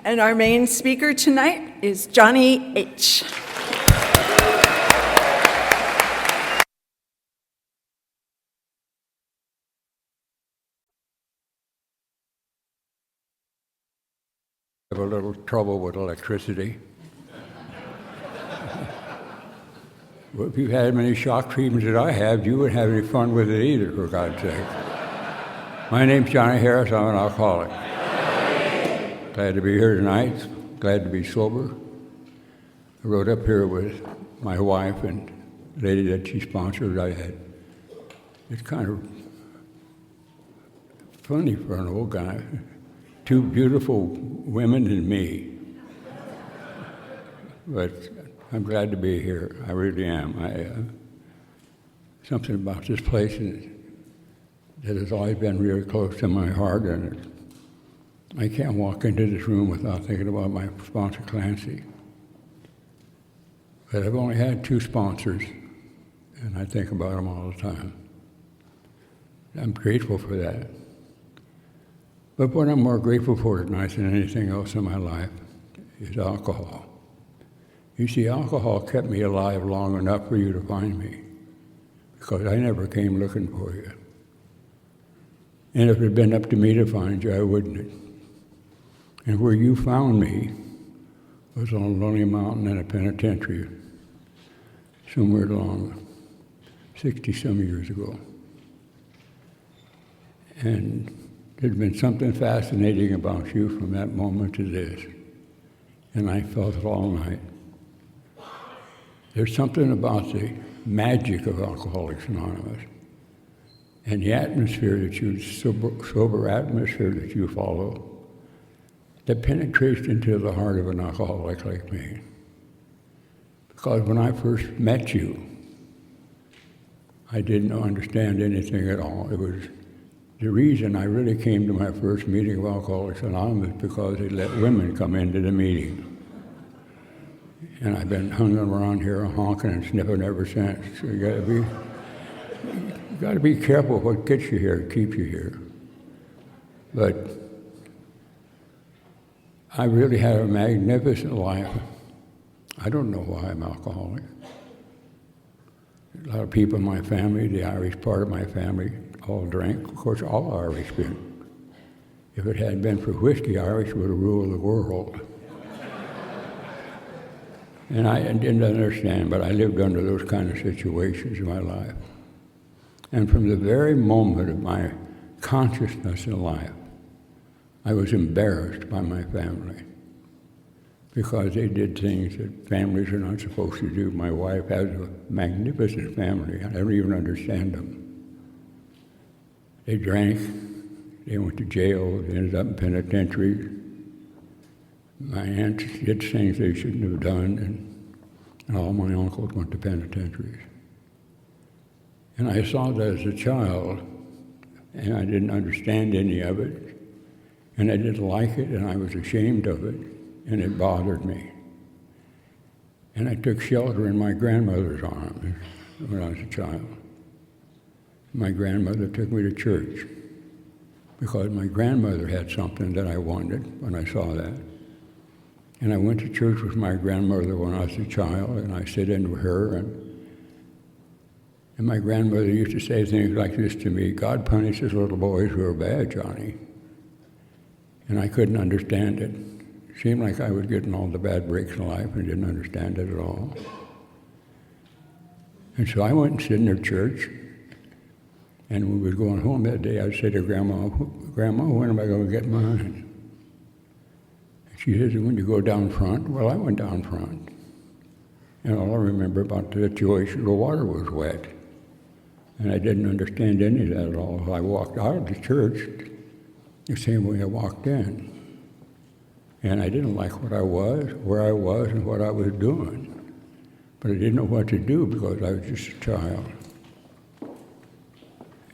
And our main speaker tonight is Johnnie H. I have a little trouble with electricity. Well, if you had as many shock treatments as I have, you wouldn't have any fun with it either, for God's sake. My name's Johnnie Harris. I'm an alcoholic. Glad to be here tonight. Glad to be sober. I rode up here with my wife and the lady that she sponsored. It's kind of funny for an old guy. Two beautiful women and me. But I'm glad to be here. I really am. Something about this place that has always been really close to my heart, and I can't walk into this room without thinking about my sponsor, Clancy. But I've only had two sponsors, and I think about them all the time. I'm grateful for that. But what I'm more grateful for tonight than anything else in my life is alcohol. You see, alcohol kept me alive long enough for you to find me, because I never came looking for you. And if it had been up to me to find you, I wouldn't have. And where you found me was on a lonely mountain in a penitentiary somewhere along 60-some years ago. And there's been something fascinating about you from that moment to this, and I felt it all night. There's something about the magic of Alcoholics Anonymous and the atmosphere that you, sober atmosphere that you follow, that penetrates into the heart of an alcoholic like me. Because when I first met you, I didn't understand anything at all. It was the reason I really came to my first meeting of Alcoholics Anonymous, because they let women come into the meeting. And I've been hung around here honking and sniffing ever since. So you gotta be careful what gets you here, keeps you here. But I really had a magnificent life. I don't know why I'm alcoholic. A lot of people in my family, the Irish part of my family, all drank. Of course, all Irish did. If it hadn't been for whiskey, Irish would have ruled the world. And I didn't understand, but I lived under those kind of situations in my life. And from the very moment of my consciousness in life, I was embarrassed by my family, because they did things that families are not supposed to do. My wife has a magnificent family. I don't even understand them. They drank, they went to jail, they ended up in penitentiaries. My aunts did things they shouldn't have done, and all my uncles went to penitentiaries. And I saw that as a child, and I didn't understand any of it, and I didn't like it, and I was ashamed of it, and it bothered me. And I took shelter in my grandmother's arms when I was a child. My grandmother took me to church, because my grandmother had something that I wanted when I saw that. And I went to church with my grandmother when I was a child, and I sit in with her, and my grandmother used to say things like this to me: God punishes little boys who are bad, Johnnie. And I couldn't understand it. It seemed like I was getting all the bad breaks in life and didn't understand it at all. And so I went and sit in her church, and when we were going home that day, I'd say to Grandma, Grandma, when am I going to get mine? She says, when you go down front. Well, I went down front. And all I remember about the situation, the water was wet. And I didn't understand any of that at all. I walked out of the church the same way I walked in. And I didn't like what I was, where I was, and what I was doing. But I didn't know what to do, because I was just a child.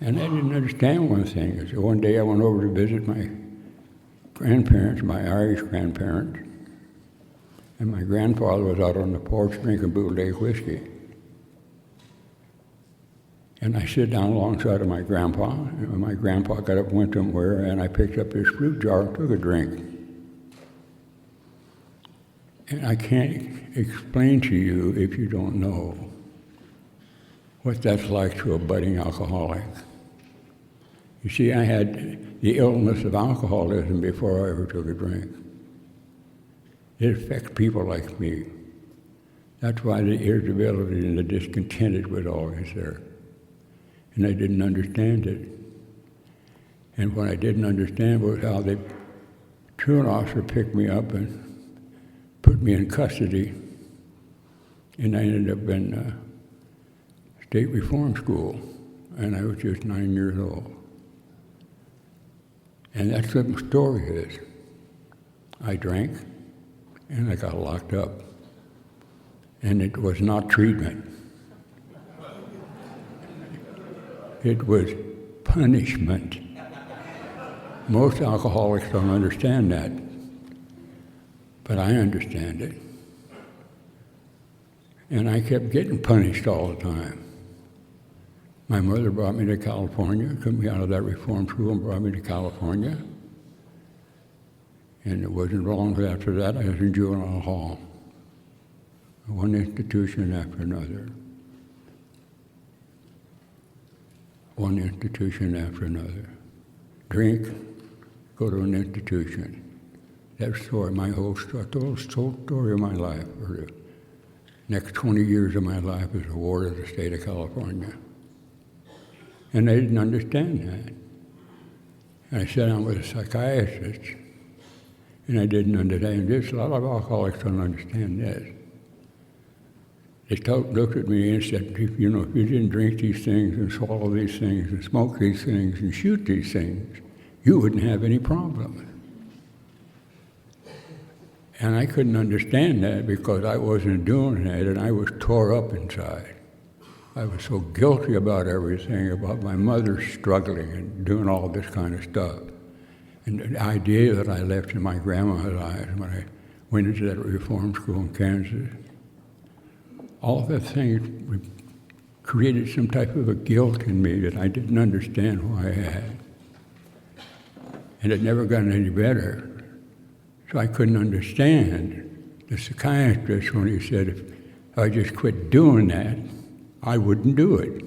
And I didn't understand one thing. So one day I went over to visit my grandparents, my Irish grandparents, and my grandfather was out on the porch drinking bootleg whiskey. And I sit down alongside of my grandpa, and when my grandpa got up and went somewhere, and I picked up his fruit jar and took a drink. And I can't explain to you, if you don't know, what that's like to a budding alcoholic. You see, I had the illness of alcoholism before I ever took a drink. It affects people like me. That's why the irritability and the discontented was always there. And I didn't understand it. And what I didn't understand was how the truant officer picked me up and put me in custody. And I ended up in state reform school. And I was just 9 years old. And that's what my story is. I drank, and I got locked up. And it was not treatment. It was punishment. Most alcoholics don't understand that, but I understand it. And I kept getting punished all the time. My mother brought me to California, took me out of that reform school and brought me to California. And it wasn't long after that I was in juvenile hall. One institution after another. One institution after another. Drink, go to an institution. That story, my whole story, the whole story of my life, or the next 20 years of my life is a ward of the state of California. And they didn't understand that. And I sat down with a psychiatrist, and I didn't understand this. A lot of alcoholics don't understand this. They looked at me and said, if you didn't drink these things and swallow these things and smoke these things and shoot these things, you wouldn't have any problem. And I couldn't understand that because I wasn't doing that, and I was tore up inside. I was so guilty about everything, about my mother struggling and doing all this kind of stuff. And the idea that I left in my grandma's eyes when I went into that reform school in Kansas, all the things created some type of a guilt in me that I didn't understand why I had. And it never got any better. So I couldn't understand the psychiatrist when he said, if I just quit doing that, I wouldn't do it.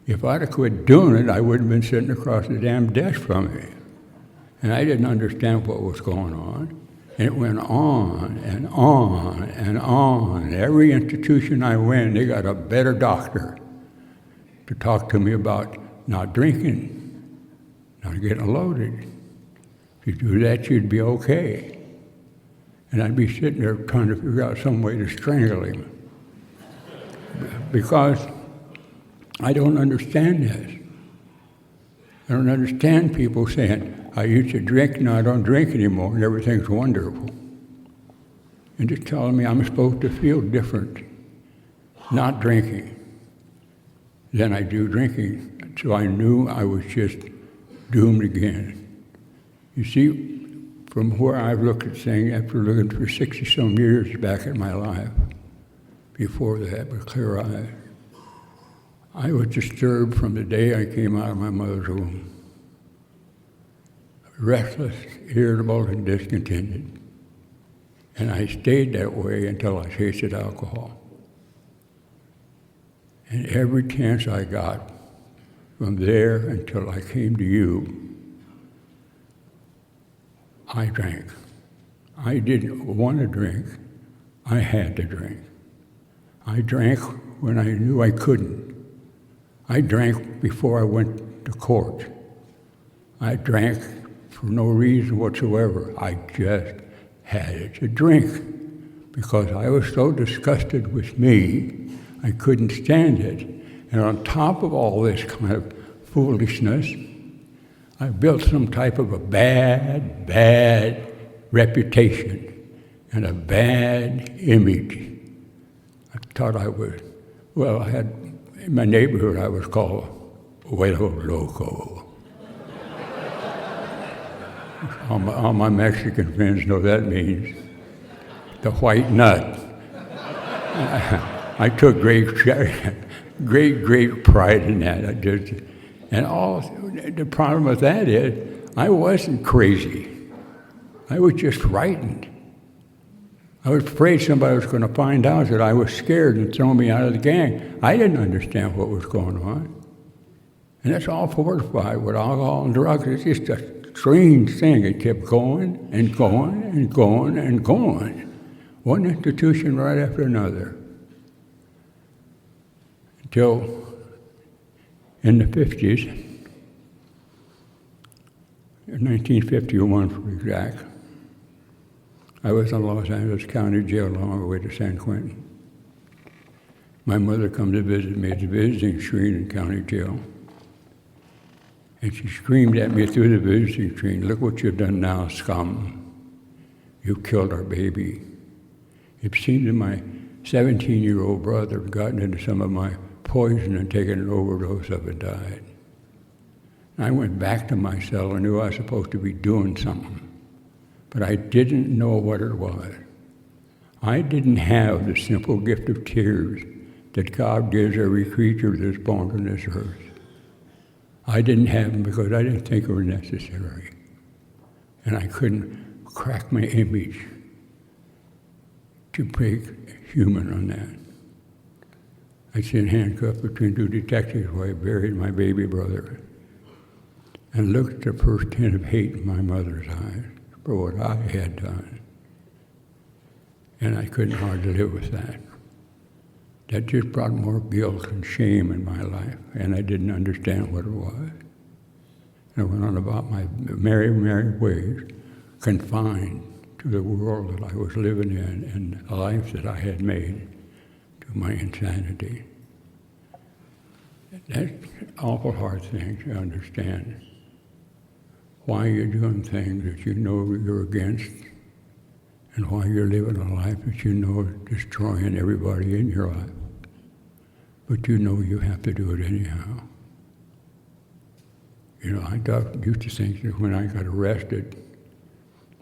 If I'd have quit doing it, I wouldn't have been sitting across the damn desk from me. And I didn't understand what was going on. And it went on and on and on. Every institution I went, they got a better doctor to talk to me about not drinking, not getting loaded. If you do that, you'd be okay. And I'd be sitting there trying to figure out some way to strangle him. Because I don't understand this. I don't understand people saying, I used to drink, now I don't drink anymore, and everything's wonderful. And just telling me I'm supposed to feel different not drinking than I do drinking. So I knew I was just doomed again. You see, from where I've looked at things, after looking for 60-some years back in my life, before that, with clear eyes, I was disturbed from the day I came out of my mother's womb. Restless, irritable, and discontented. And I stayed that way until I tasted alcohol. And every chance I got, from there until I came to you, I drank. I didn't want to drink. I had to drink. I drank when I knew I couldn't. I drank before I went to court. I drank for no reason whatsoever. I just had to drink because I was so disgusted with me, I couldn't stand it. And on top of all this kind of foolishness, I built some type of a bad reputation and a bad image. I thought I was, well, I had, in my neighborhood I was called Huevo Loco. All my Mexican friends know that means the white nut. I took great pride in that. And all the problem with that is, I wasn't crazy. I was just frightened. I was afraid somebody was going to find out that I was scared and throw me out of the gang. I didn't understand what was going on. And that's all fortified with alcohol and drugs. It's just a strange thing. It kept going and going and going and going. One institution right after another. Until in the 50s, 1951 for exact, I was in Los Angeles County Jail on my way to San Quentin. My mother come to visit me at the visiting screen in county jail. And she screamed at me through the visiting screen, "Look what you've done now, scum. You've killed our baby." It seemed that my 17-year-old brother had gotten into some of my poison and taken an overdose of it and died. I went back to my cell and knew I was supposed to be doing something, but I didn't know what it was. I didn't have the simple gift of tears that God gives every creature that's born on this earth. I didn't have them because I didn't think they were necessary. And I couldn't crack my image to break human on that. I sat handcuffed between two detectives while I buried my baby brother and looked at the first hint of hate in my mother's eyes for what I had done. And I couldn't hardly live with that. That just brought more guilt and shame in my life, and I didn't understand what it was. I went on about my merry, merry ways, confined to the world that I was living in and the life that I had made to my insanity. That's an awful hard thing to understand. Why you're doing things that you know you're against, and why you're living a life that you know is destroying everybody in your life. But you know you have to do it anyhow. You know, I used to think that when I got arrested,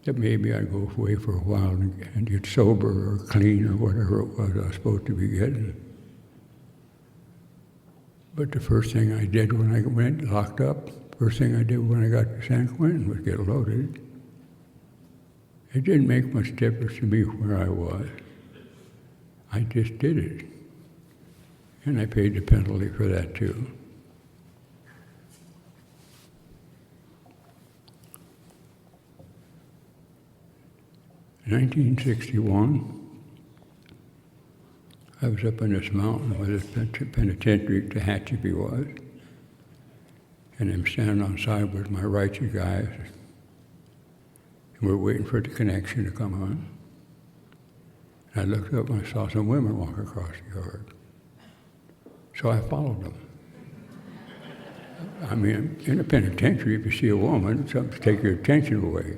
that maybe I'd go away for a while and get sober or clean or whatever it was I was supposed to be getting. But the first thing I did when I went locked up, first thing I did when I got to San Quentin was get loaded. It didn't make much difference to me where I was. I just did it. And I paid the penalty for that too. In 1961, I was up in this mountain where this penitentiary Tehachapi was. And I'm standing on the side with my righteous guys. And we're waiting for the connection to come on. And I looked up and I saw some women walk across the yard. So I followed them. I mean, in a penitentiary, if you see a woman, it's something to take your attention away.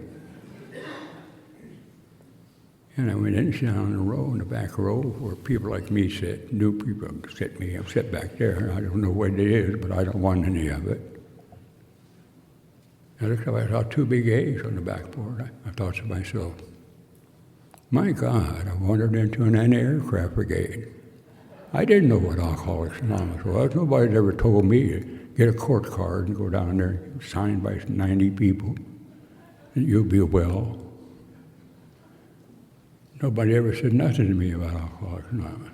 And I went in and sat on the row, in the back row, where people like me sit. New people sit me. I'm sit back there. I don't know what it is, but I don't want any of it. I looked up, I saw two big A's on the backboard. I thought to myself, my God, I wandered into an anti-aircraft brigade. I didn't know what Alcoholics Anonymous was. Nobody's ever told me to get a court card and go down there, signed by 90 people, and you'll be well. Nobody ever said nothing to me about Alcoholics Anonymous.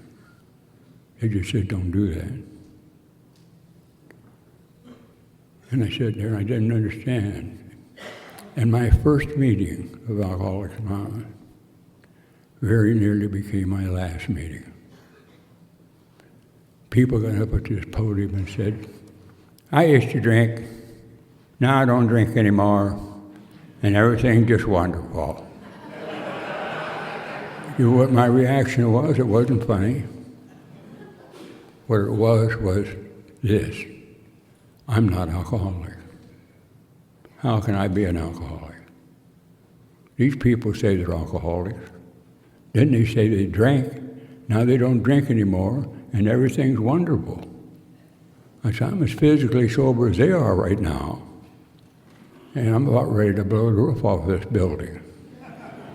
They just said, don't do that. And I sat there and I didn't understand. And my first meeting of Alcoholics Anonymous very nearly became my last meeting. People got up at this podium and said, I used to drink, now I don't drink anymore, and everything's just wonderful. You know what my reaction was? It wasn't funny. What it was this. I'm not alcoholic. How can I be an alcoholic? These people say they're alcoholics. Then they say they drank. Now they don't drink anymore, and everything's wonderful. I said, I'm as physically sober as they are right now, and I'm about ready to blow the roof off this building.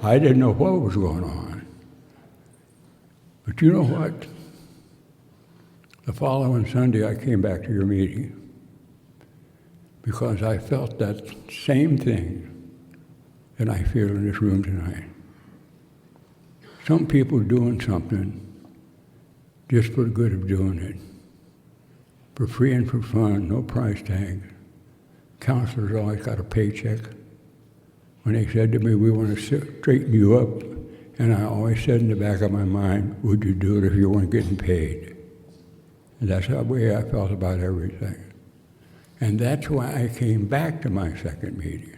I didn't know what was going on. But you know what? The following Sunday, I came back to your meeting because I felt that same thing that I feel in this room tonight. some people doing something just for the good of doing it, for free and for fun, no price tag. Counselors always got a paycheck. When they said to me, we want to straighten you up, and I always said in the back of my mind, would you do it if you weren't getting paid? And that's the way I felt about everything. And that's why I came back to my second meeting.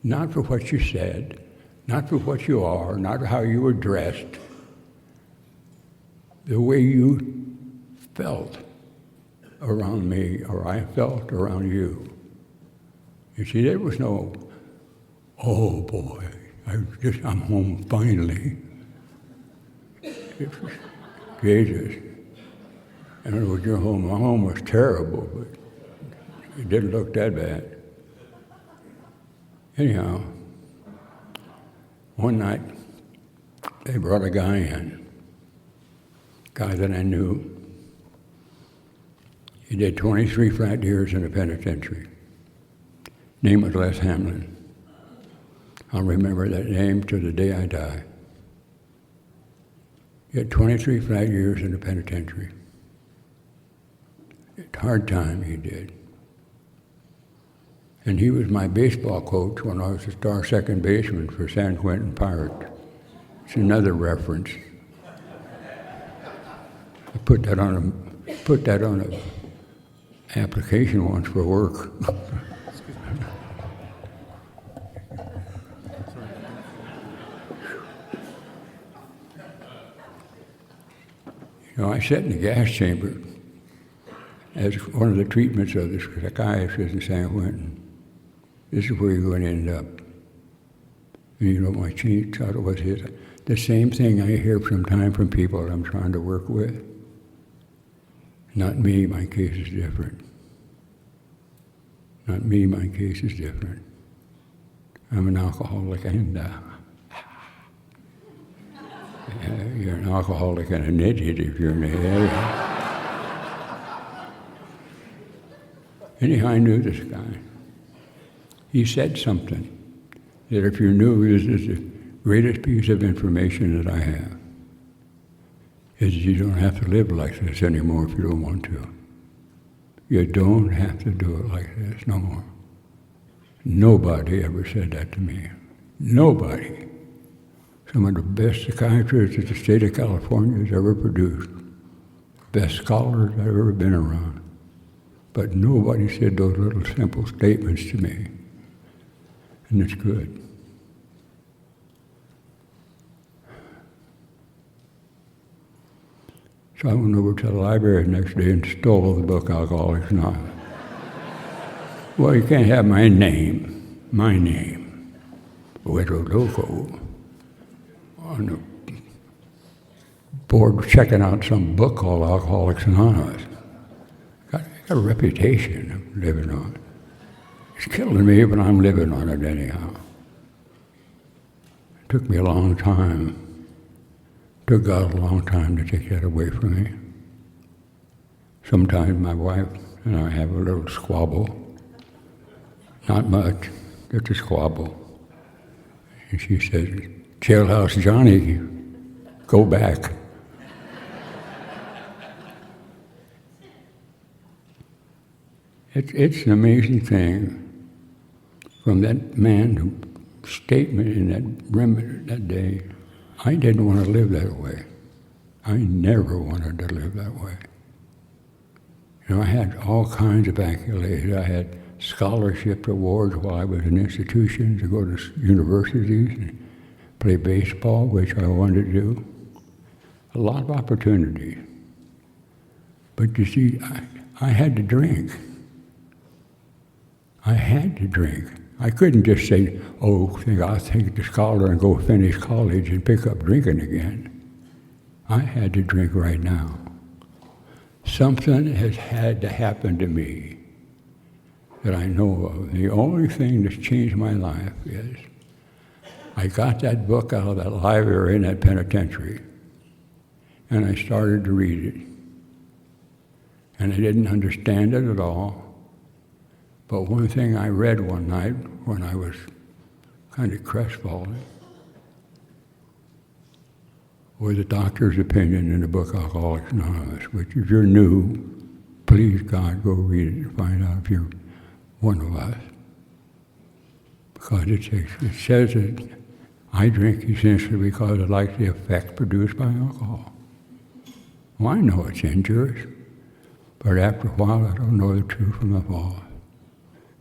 Not for what you said, not for what you are, not how you were dressed, the way you felt around me, or I felt around you. You see, there was no, oh boy, I'm home finally. Jesus. In other words, your home, my home was terrible, but it didn't look that bad. Anyhow, one night, they brought a guy that I knew. He did 23 flat years in the penitentiary. Name was Les Hamlin. I'll remember that name to the day I die. He had 23 flat years in the penitentiary. Hard time he did. And he was my baseball coach when I was the star second baseman for San Quentin Pirates. It's another reference. I put that on a application once for work. You know, I sat in the gas chamber as one of the treatments of the psychiatrist in San Quentin. This is where you're going to end up. And you know, my chief thought it was the same thing I hear from people that I'm trying to work with. Not me, my case is different. Not me, my case is different. I'm an alcoholic and you're an alcoholic and an idiot if you're in the area. Anyhow, I knew this guy. He said something that if you knew, this is the greatest piece of information that I have, is you don't have to live like this anymore if you don't want to. You don't have to do it like this no more. Nobody ever said that to me. Nobody. Some of the best psychiatrists that the state of California has ever produced. Best scholars I've ever been around. But nobody said those little simple statements to me. And it's good. So I went over to the library the next day and stole the book Alcoholics Anonymous. Well, you can't have my name, Widow Loco, on the board checking out some book called Alcoholics Anonymous. Got a reputation of living on it. It's killing me, but I'm living on it anyhow. It took me a long time. It took God a long time to take that away from me. Sometimes my wife and I have a little squabble. Not much, just a squabble. And she says, Jailhouse Johnnie, go back. It's an amazing thing. From that man's statement in that room that day, I didn't want to live that way. I never wanted to live that way. You know, I had all kinds of accolades. I had scholarship awards while I was in institutions to go to universities and play baseball, which I wanted to do. A lot of opportunities. But you see, I had to drink. I had to drink. I couldn't just say, oh, I'll take the scholar and go finish college and pick up drinking again. I had to drink right now. Something has had to happen to me that I know of. The only thing that's changed my life is I got that book out of that library in that penitentiary, and I started to read it. And I didn't understand it at all. But one thing I read one night when I was kind of crestfallen, or the doctor's opinion in the book Alcoholics Anonymous, which if you're new, please God, go read it and find out if you're one of us. Because it says that I drink essentially because I like the effect produced by alcohol. Well, I know it's injurious, but after a while I don't know the true from the false.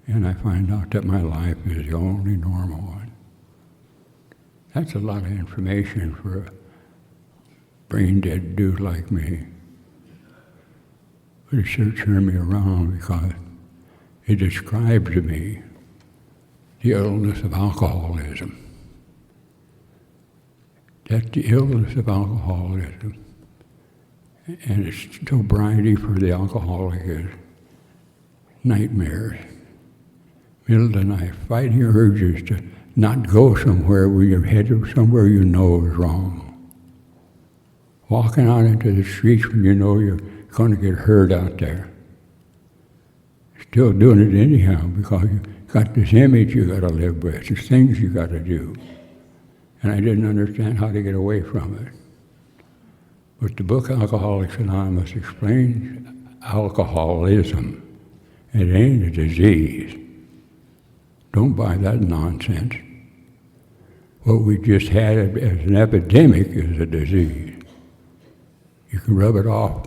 And I find out that my life is the only normal one. That's a lot of information for a brain-dead dude like me. But it sure turned me around because it describes to me the illness of alcoholism. That's the illness of alcoholism. And its sobriety for the alcoholic is nightmares. Middle of the night, fighting urges to not go somewhere where you're headed somewhere you know is wrong. Walking out into the streets when you know you're going to get hurt out there. Still doing it anyhow because you got this image you got to live with, these things you got to do. And I didn't understand how to get away from it. But the book Alcoholics Anonymous explains alcoholism. It ain't a disease. Don't buy that nonsense. What we just had as an epidemic is a disease. You can rub it off.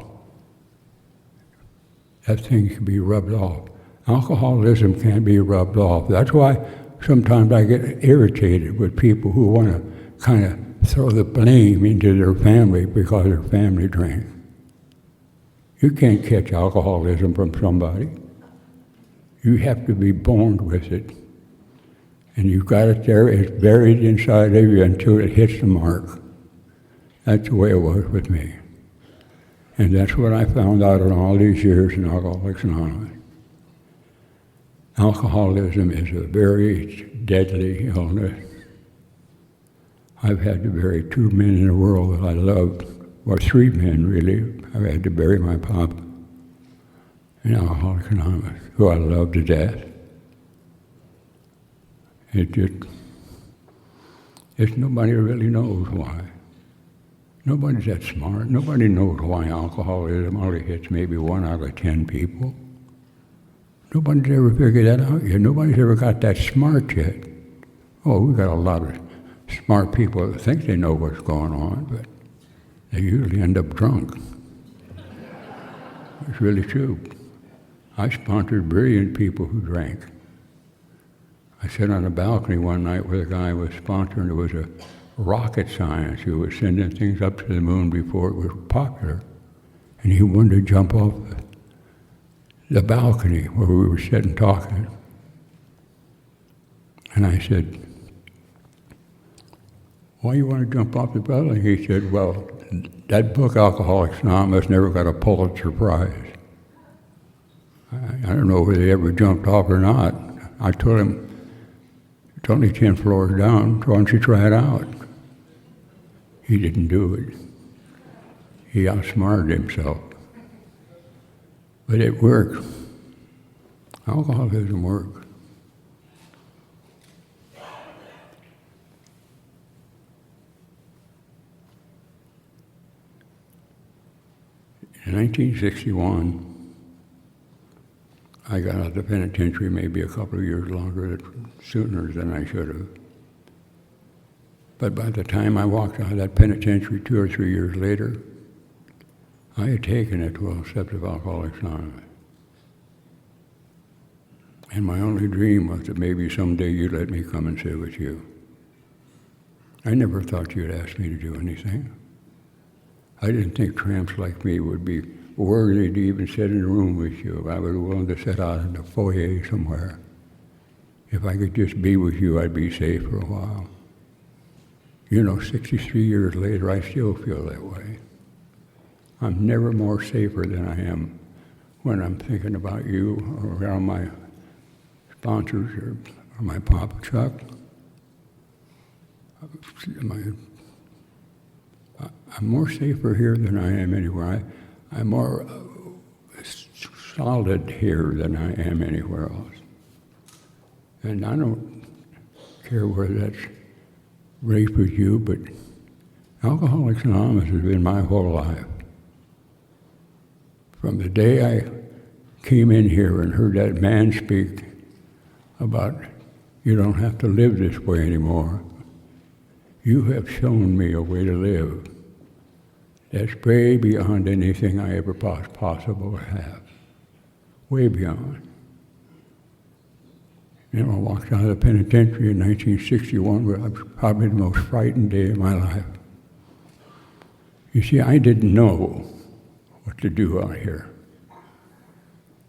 That thing can be rubbed off. Alcoholism can't be rubbed off. That's why sometimes I get irritated with people who want to kind of throw the blame into their family because their family drank. You can't catch alcoholism from somebody. You have to be born with it. And you've got it there, it's buried inside of you until it hits the mark. That's the way it was with me. And that's what I found out in all these years in Alcoholics Anonymous. Alcoholism is a very deadly illness. I've had to bury 2 men in the world that I loved, or 3 men really. I've had to bury my papa in Alcoholics Anonymous, who I loved to death. It's nobody really knows why. Nobody's that smart. Nobody knows why alcoholism only hits maybe 1 out of 10 people. Nobody's ever figured that out yet. Nobody's ever got that smart yet. Oh, we've got a lot of smart people that think they know what's going on, but they usually end up drunk. It's really true. I sponsored brilliant people who drank. I sat on a balcony one night with a guy who was sponsoring. It was a rocket science who was sending things up to the moon before it was popular. And he wanted to jump off the balcony where we were sitting talking. And I said, why you want to jump off the balcony? He said, well, that book, Alcoholics Anonymous, never got a Pulitzer Prize. I don't know whether he ever jumped off or not. I told him, it's only 10 floors down, so why don't you try it out? He didn't do it. He outsmarted himself. But it worked. Alcoholism works. In 1961, I got out of the penitentiary maybe a couple of years sooner than I should have. But by the time I walked out of that penitentiary 2 or 3 years later, I had taken it 12 steps of Alcoholics Anonymous. And my only dream was that maybe someday you'd let me come and sit with you. I never thought you'd ask me to do anything. I didn't think tramps like me would be worthy to even sit in a room with you. I was willing to sit out in the foyer somewhere. If I could just be with you, I'd be safe for a while. 63 years later, I still feel that way. I'm never more safer than I am when I'm thinking about you or around my sponsors or my Papa Chuck. I'm more safer here than I am anywhere. I'm more solid here than I am anywhere else. And I don't care whether that's rape with you, but Alcoholics Anonymous has been my whole life. From the day I came in here and heard that man speak about you don't have to live this way anymore, you have shown me a way to live that's way beyond anything I ever possible to have. Way beyond. You know, I walked out of the penitentiary in 1961, where I was probably the most frightened day of my life. You see, I didn't know what to do out here.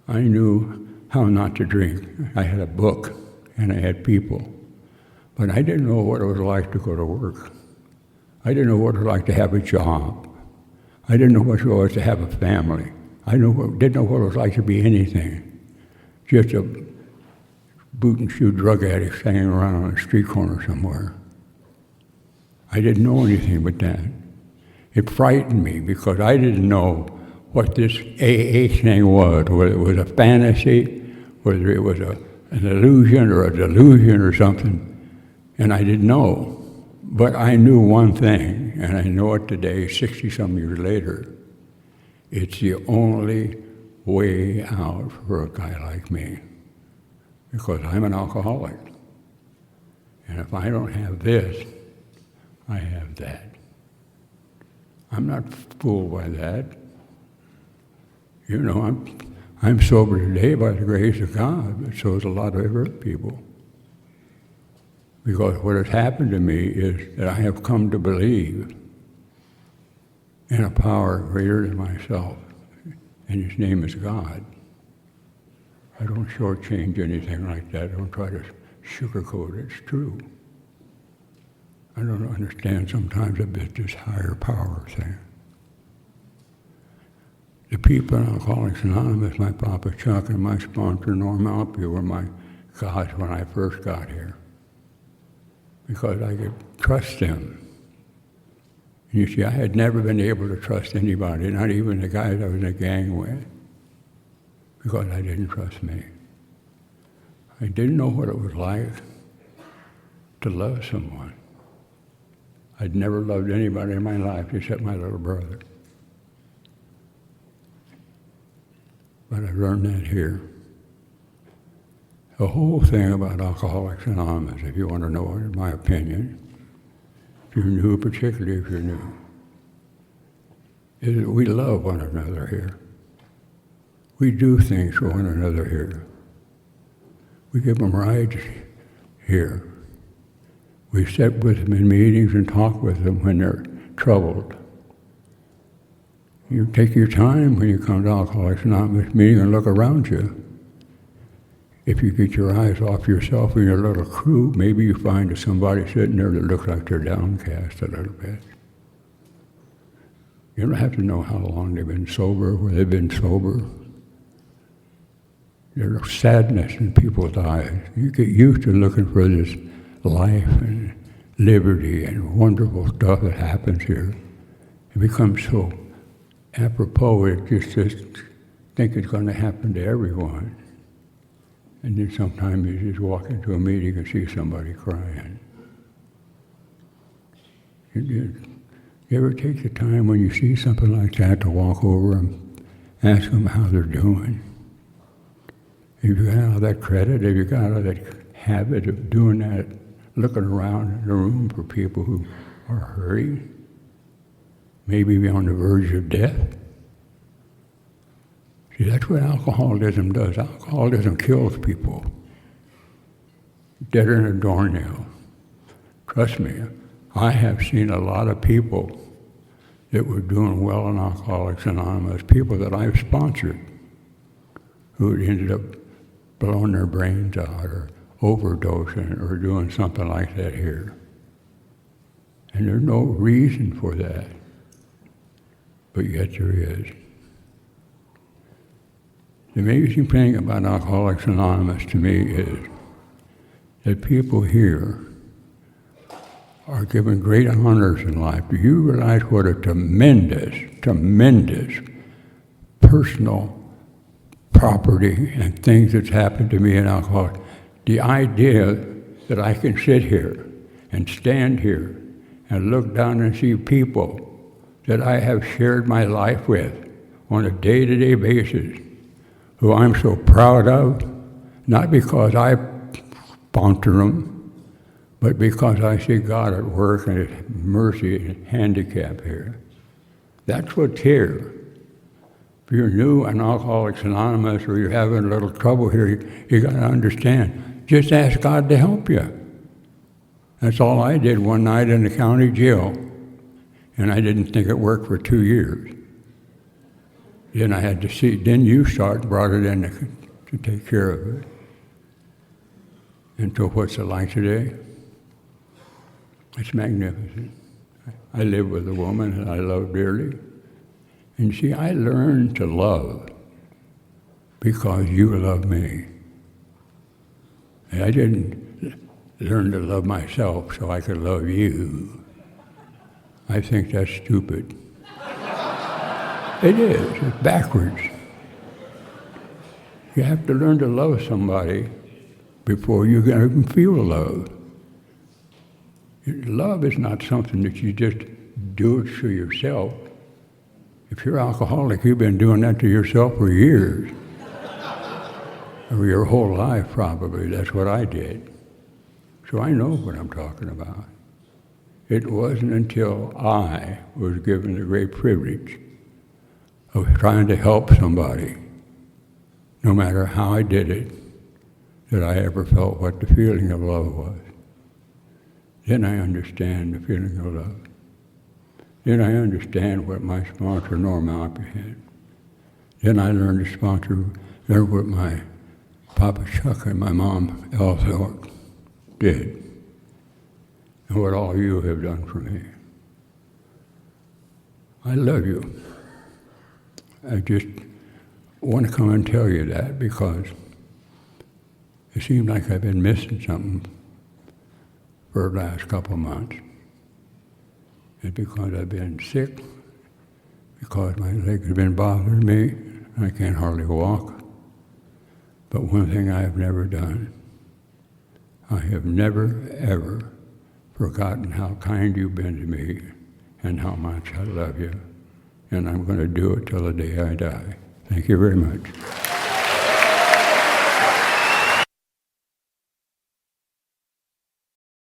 I knew how not to drink. I had a book, and I had people. But I didn't know what it was like to go to work. I didn't know what it was like to have a job. I didn't know what it was to have a family. I didn't know what it was like to be anything. Just a boot and shoe drug addict hanging around on a street corner somewhere. I didn't know anything but that. It frightened me because I didn't know what this AA thing was, whether it was a fantasy, whether it was an illusion or a delusion or something, and I didn't know. But I knew one thing, and I know it today, 60-some years later. It's the only way out for a guy like me, because I'm an alcoholic. And if I don't have this, I have that. I'm not fooled by that. You know, I'm sober today by the grace of God, but so is a lot of other people. Because what has happened to me is that I have come to believe in a power greater than myself, and his name is God. I don't shortchange anything like that. I don't try to sugarcoat it. It's true. I don't understand sometimes a bit this higher power thing. The people in Alcoholics Anonymous, my Papa Chuck and my sponsor Norm Alpia, were my gods when I first got here, because I could trust them. And you see, I had never been able to trust anybody, not even the guys I was in a gang with, because I didn't trust me. I didn't know what it was like to love someone. I'd never loved anybody in my life except my little brother. But I learned that here. The whole thing about Alcoholics Anonymous, if you want to know it, in my opinion, if you're new, particularly if you're new, is that we love one another here. We do things for one another here. We give them rides here. We sit with them in meetings and talk with them when they're troubled. You take your time when you come to Alcoholics Anonymous meeting and look around you. If you get your eyes off yourself and your little crew, maybe you find somebody sitting there that looks like they're downcast a little bit. You don't have to know how long they've been sober, where they've been sober. There's sadness in people's eyes. You get used to looking for this life and liberty and wonderful stuff that happens here. It becomes so apropos, it just think it's going to happen to everyone. And then sometimes you just walk into a meeting and see somebody crying. You ever take the time when you see something like that to walk over and ask them how they're doing? Have you got out of that credit? Have you got out of that habit of doing that, looking around in the room for people who are hurting, maybe on the verge of death? See, that's what alcoholism does. Alcoholism kills people. Deader than a doornail. Trust me, I have seen a lot of people that were doing well in Alcoholics Anonymous, people that I've sponsored, who ended up blowing their brains out or overdosing or doing something like that here. And there's no reason for that, but yet there is. The amazing thing about Alcoholics Anonymous to me is that people here are given great honors in life. Do you realize what a tremendous, tremendous personal property and things that's happened to me in alcohol? The idea that I can sit here and stand here and look down and see people that I have shared my life with on a day-to-day basis, who I'm so proud of, not because I sponsor them, but because I see God at work and His mercy and handicap here. That's what's here. If you're new in Alcoholics Anonymous or you're having a little trouble here, you got to understand. Just ask God to help you. That's all I did one night in the county jail, and I didn't think it worked for 2 years. Then I had to see, then you brought it in to take care of it. And so what's it like today? It's magnificent. I live with a woman that I love dearly. And see, I learned to love because you love me. And I didn't learn to love myself so I could love you. I think that's stupid. It is. It's backwards. You have to learn to love somebody before you can feel love. Love is not something that you just do it to yourself. If you're alcoholic, you've been doing that to yourself for years. Or your whole life, probably. That's what I did. So I know what I'm talking about. It wasn't until I was given the great privilege of trying to help somebody, no matter how I did it, that I ever felt what the feeling of love was. Then I understand the feeling of love. Then I understand what my sponsor, Norm Alpy, had. Then I learned to learn what my Papa Chuck and my mom, Elsa, did. And what all you have done for me. I love you. I just want to come and tell you that because it seems like I've been missing something for the last couple of months. It's because I've been sick, because my legs have been bothering me, I can't hardly walk. But one thing I have never done, I have never, ever forgotten how kind you've been to me and how much I love you. And I'm going to do it till the day I die. Thank you very much.